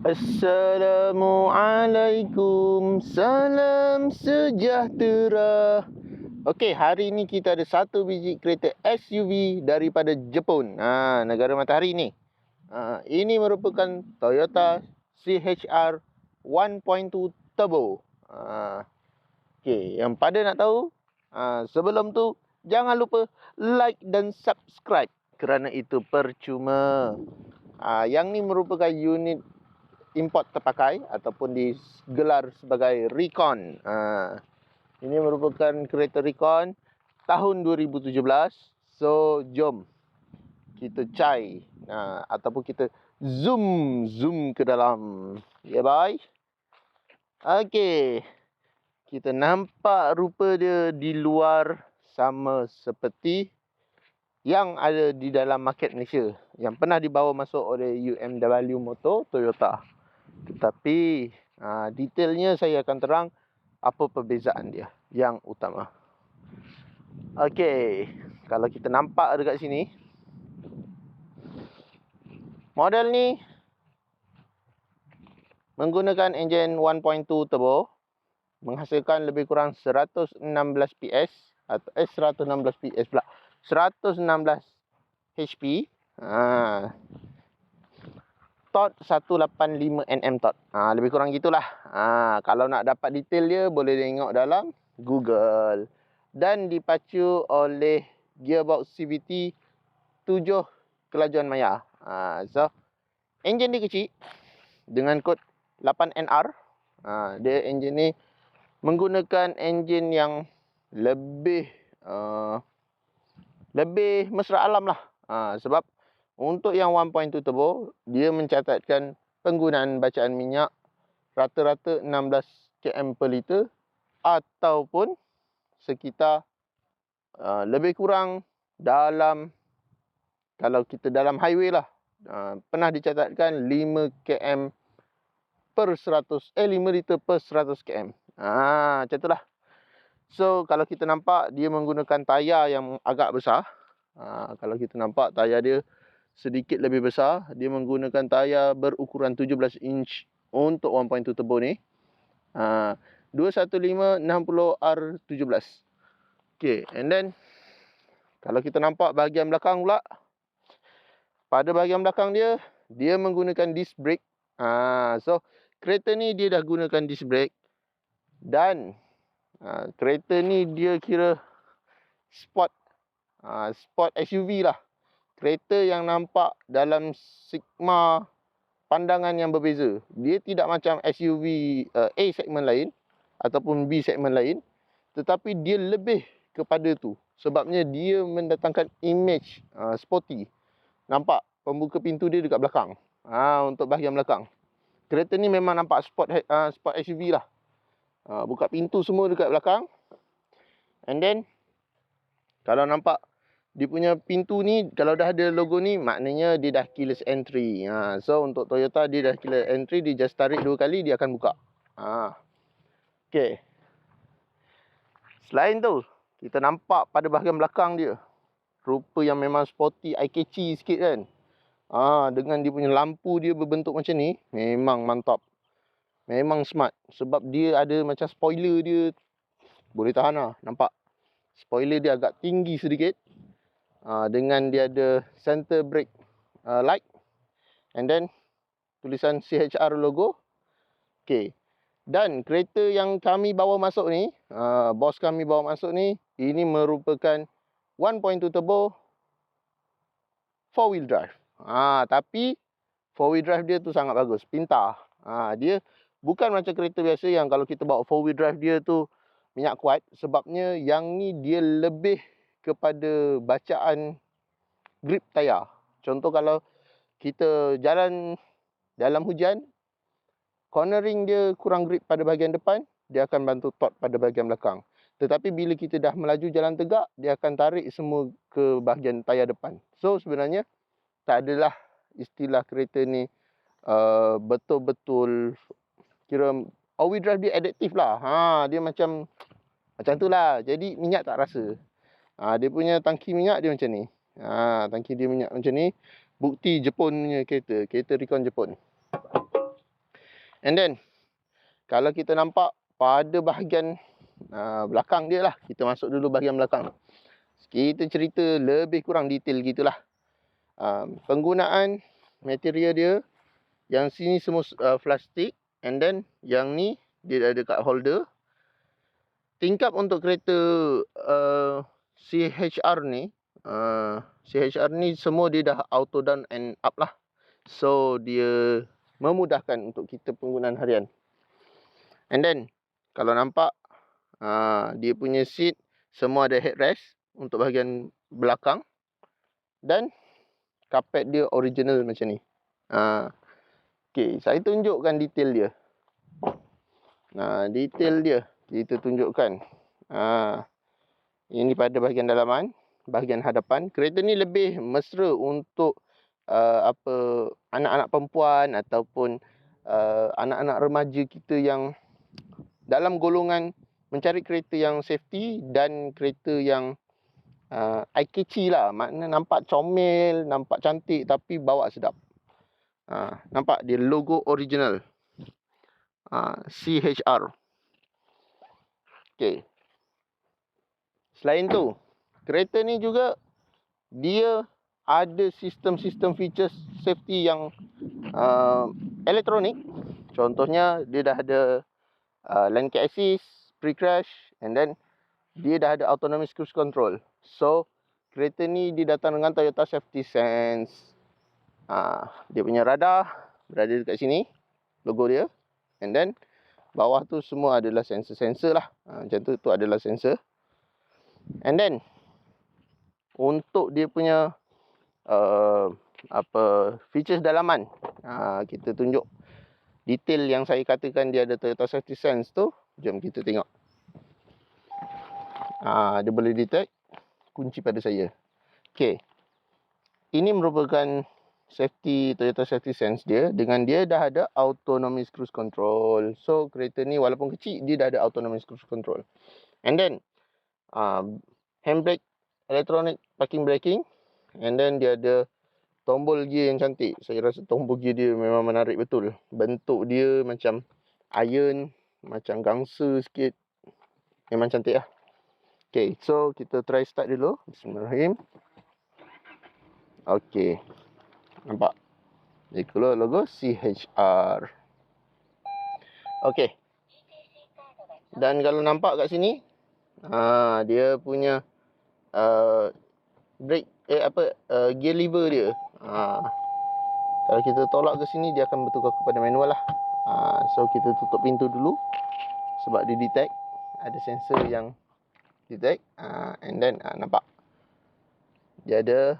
Assalamualaikum, salam sejahtera. Okey, hari ni kita ada satu biji kereta SUV daripada Jepun. Negara matahari ni. Ini merupakan Toyota CHR 1.2 Turbo. Okey, yang pada nak tahu, sebelum tu jangan lupa like dan subscribe kerana itu percuma. Yang ni merupakan unit import terpakai ataupun digelar sebagai Recon. Ini merupakan kereta Recon tahun 2017. So, jom kita cai ataupun kita zoom ke dalam. Ya, bye. Okey. Kita nampak rupa dia di luar sama seperti yang ada di dalam market Malaysia yang pernah dibawa masuk oleh UMW Motor Toyota. Tetapi detailnya saya akan terang apa perbezaan dia yang utama. Okey, kalau kita nampak dekat sini, model ni menggunakan enjin 1.2 turbo, menghasilkan lebih kurang 116 PS atau 116 PS pula. 116 HP. Tot 185 Nm tot. Lebih kurang gitulah. Kalau nak dapat detail dia boleh tengok dalam Google. Dan dipacu oleh gearbox CVT 7 kelajuan maya. So, enjin dia kecil dengan kod 8NR. Dia enjin ni menggunakan enjin yang lebih mesra alam lah. Sebab untuk yang 1.2 turbo, dia mencatatkan penggunaan bacaan minyak rata-rata 16 km per liter ataupun sekitar lebih kurang dalam, kalau kita dalam highway lah, pernah dicatatkan 5 km per 100, 5 liter per 100 km. Macam itulah. So, kalau kita nampak dia menggunakan tayar yang agak besar. Kalau kita nampak tayar dia sedikit lebih besar. Dia menggunakan tayar berukuran 17 inch untuk 1.2 turbo ni. 215/60R17. Okay, and then kalau kita nampak bahagian belakang pula. Pada bahagian belakang dia, dia menggunakan disc brake. So, kereta ni dia dah gunakan disc brake. Dan kereta ni dia kira sport SUV lah. Kereta yang nampak dalam sigma pandangan yang berbeza. Dia tidak macam SUV A segmen lain ataupun B segmen lain, tetapi dia lebih kepada tu. Sebabnya dia mendatangkan image sporty. Nampak pembuka pintu dia dekat belakang. Untuk bahagian belakang. Kereta ni memang nampak sport SUV lah. Buka pintu semua dekat belakang. And then kalau nampak dia punya pintu ni, kalau dah ada logo ni, maknanya dia dah keyless entry. So, untuk Toyota, dia dah keyless entry. Dia just tarik 2 kali, dia akan buka. Okay. Selain tu, kita nampak pada bahagian belakang dia. Rupa yang memang sporty, eye-catchy sikit kan. Dengan dia punya lampu dia berbentuk macam ni, memang mantap. Memang smart. Sebab dia ada macam spoiler dia. Boleh tahan lah, nampak. Spoiler dia agak tinggi sedikit. Dengan dia ada center brake light, and then tulisan CHR logo. Okay. Dan kereta yang kami bawa masuk ni, bos kami bawa masuk ni, ini merupakan 1.2 turbo 4-wheel drive. Tapi 4-wheel drive dia tu sangat bagus, pintar. Dia bukan macam kereta biasa yang kalau kita bawa 4-wheel drive dia tu minyak kuat. Sebabnya yang ni dia lebih kepada bacaan grip tayar. Contoh kalau kita jalan dalam hujan, cornering dia kurang grip pada bahagian depan, dia akan bantu tot pada bahagian belakang. Tetapi bila kita dah melaju jalan tegak, dia akan tarik semua ke bahagian tayar depan. So, sebenarnya tak adalah istilah kereta ni betul-betul kira all-wheel drive dia adaptif lah. Dia macam tu lah. Jadi minyak tak rasa. Dia punya tangki minyak dia macam ni. Tangki dia minyak macam ni. Bukti Jepun punya kereta. Kereta Recon Jepun. And then kalau kita nampak pada bahagian belakang dia lah, kita masuk dulu bahagian belakang. Kita cerita lebih kurang detail gitulah. Penggunaan material dia, yang sini semua plastik, and then yang ni dia ada kat holder. Tingkap untuk kereta CHR ni, CHR ni semua dia dah auto down and up lah. So dia memudahkan untuk kita penggunaan harian. And then kalau nampak dia punya seat semua ada headrest untuk bahagian belakang, dan kapet dia original macam ni. Okay, saya tunjukkan detail dia. Detail dia kita tunjukkan. Ini pada bahagian dalaman, bahagian hadapan. Kereta ni lebih mesra untuk anak-anak perempuan ataupun anak-anak remaja kita yang dalam golongan mencari kereta yang safety dan kereta yang eye-catchy lah. Maknanya nampak comel, nampak cantik tapi bawa sedap. Nampak dia logo original CHR. Okay. Selain tu, kereta ni juga dia ada sistem-sistem features safety yang elektronik. Contohnya dia dah ada lane keep assist, pre-crash, and then dia dah ada autonomous cruise control. So kereta ni didatang dengan Toyota Safety Sense. Dia punya radar berada dekat sini, logo dia. And then bawah tu semua adalah sensor-sensor lah. Macam tu adalah sensor. And then untuk dia punya features dalaman, kita tunjuk detail yang saya katakan dia ada Toyota Safety Sense tu. Jom kita tengok. Dia boleh detect kunci pada saya. Okay, ini merupakan Toyota Safety Sense dia. Dengan dia dah ada autonomous cruise control. So kereta ni walaupun kecil, dia dah ada autonomous cruise control. And then handbrake, electronic parking braking, and then dia ada tombol gear yang cantik. Saya rasa tombol gear dia memang menarik betul. Bentuk dia macam iron, macam gangsa sikit. Memang cantik lah. Okay, so kita try start dulu. Bismillahirrahmanirrahim. Okay, nampak? Dia keluar logo CHR. Okay. Dan kalau nampak kat sini, dia punya brake, gear lever dia. Kalau kita tolak ke sini, dia akan bertukar kepada manual lah. So kita tutup pintu dulu sebab dia detect, ada sensor yang detect. And then nampak dia ada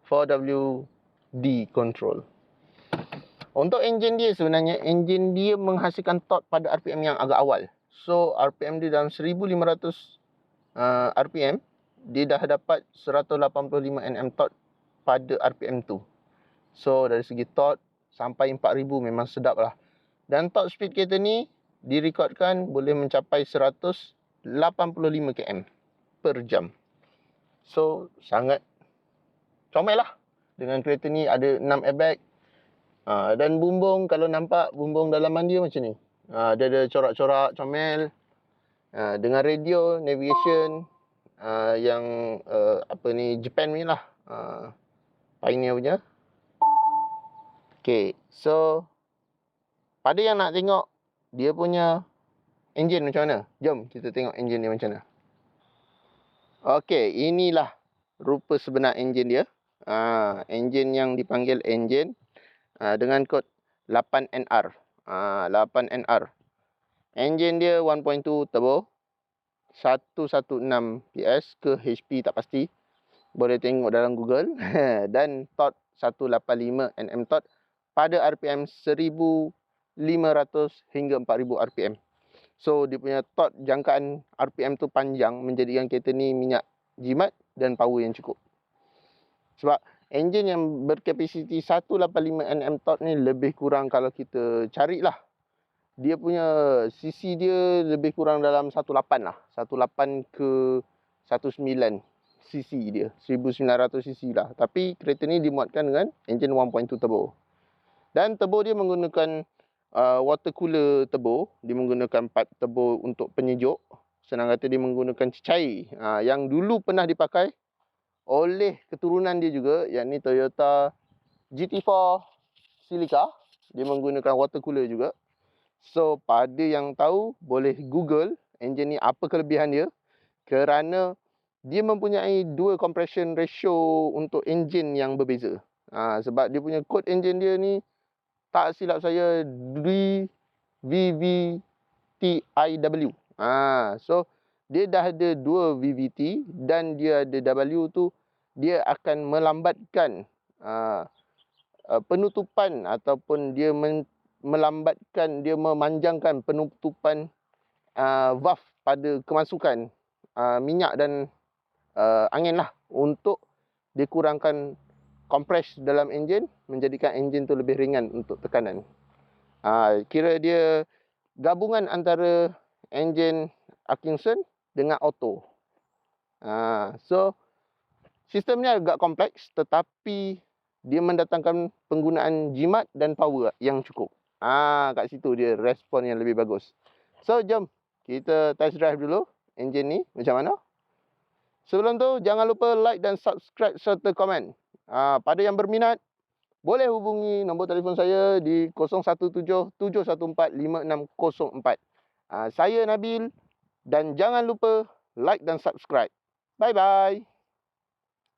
4WD control. Untuk enjin dia, sebenarnya enjin dia menghasilkan torque pada RPM yang agak awal. So RPM dia dalam 1500 RPM, dia dah dapat 185 Nm torque pada RPM tu. So dari segi torque sampai 4000 memang sedap lah. Dan top speed kereta ni direkodkan boleh mencapai 185 km per jam. So sangat comel lah. Dengan kereta ni ada 6 airbag. Dan bumbung, kalau nampak bumbung dalaman dia macam ni. Dia ada corak-corak comel. Dengan radio, navigation yang Japan ni lah. Pioneer punya. Okay, so pada yang nak tengok dia punya enjin macam mana, jom kita tengok enjin dia macam mana. Okay, inilah rupa sebenar enjin dia. Enjin yang dipanggil enjin dengan kod 8NR. 8NR. Enjin dia 1.2 turbo, 116 PS ke HP tak pasti. Boleh tengok dalam Google. Dan torque 185 Nm torque pada RPM 1500 hingga 4000 RPM. So dia punya torque jangkaan RPM tu panjang, menjadikan kereta ni minyak jimat dan power yang cukup. Sebab enjin yang berkapasiti 185 Nm torque ni lebih kurang kalau kita carilah, dia punya cc dia lebih kurang dalam 18 lah. 18 ke 19 cc dia. 1900 cc lah. Tapi kereta ni dimuatkan dengan enjin 1.2 turbo. Dan turbo dia menggunakan water cooler turbo. Dia menggunakan pipe turbo untuk penyejuk. Senang kata dia menggunakan cecair yang dulu pernah dipakai oleh keturunan dia juga, yakni Toyota GT4 Celica. Dia menggunakan water cooler juga. So, pada yang tahu boleh Google enjin ni apa kelebihan dia, kerana dia mempunyai dua compression ratio untuk enjin yang berbeza. Sebab dia punya kod enjin dia ni, tak silap saya, VVTIW. So dia dah ada dua VVT dan dia ada W tu, dia akan melambatkan penutupan ataupun dia melambatkan, dia memanjangkan penutupan valve pada kemasukan minyak dan angin lah, untuk dikurangkan kompres dalam enjin, menjadikan enjin tu lebih ringan untuk tekanan. Kira dia gabungan antara enjin Atkinson dengan auto. So sistem ni agak kompleks, tetapi dia mendatangkan penggunaan jimat dan power yang cukup. Kat situ dia respon yang lebih bagus. So jom kita test drive dulu enjin ni macam mana. Sebelum tu jangan lupa like dan subscribe serta komen. Pada yang berminat, boleh hubungi nombor telefon saya di 0177145604. Saya Nabil, dan jangan lupa like dan subscribe. Bye-bye.